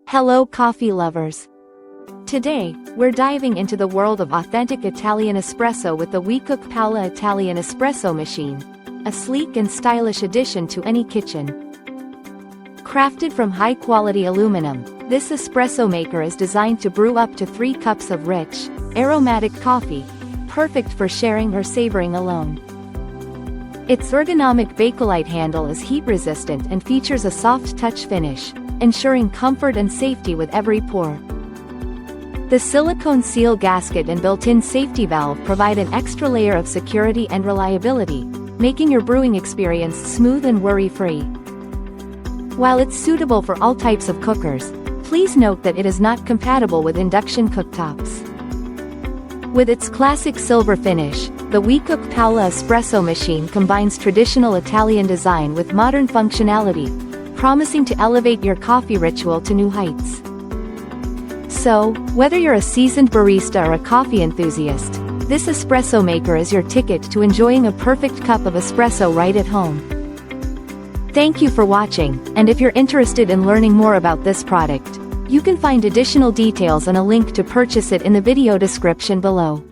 Hello coffee lovers! Today, we're diving into the world of authentic Italian espresso with the WECOOK Paola Italian Espresso machine, a sleek and stylish addition to any kitchen. Crafted from high-quality aluminum, this espresso maker is designed to brew up to 3 cups of rich, aromatic coffee, perfect for sharing or savoring alone. Its ergonomic Bakelite handle is heat-resistant and features a soft touch finish, ensuring comfort and safety with every pour. The silicone seal gasket and built-in safety valve provide an extra layer of security and reliability, making your brewing experience smooth and worry-free. While it's suitable for all types of cookers, please note that it is not compatible with induction cooktops. With its classic silver finish, the WECOOK Paola espresso machine combines traditional Italian design with modern functionality, promising to elevate your coffee ritual to new heights. So, whether you're a seasoned barista or a coffee enthusiast, this espresso maker is your ticket to enjoying a perfect cup of espresso right at home. Thank you for watching, and if you're interested in learning more about this product, you can find additional details and a link to purchase it in the video description below.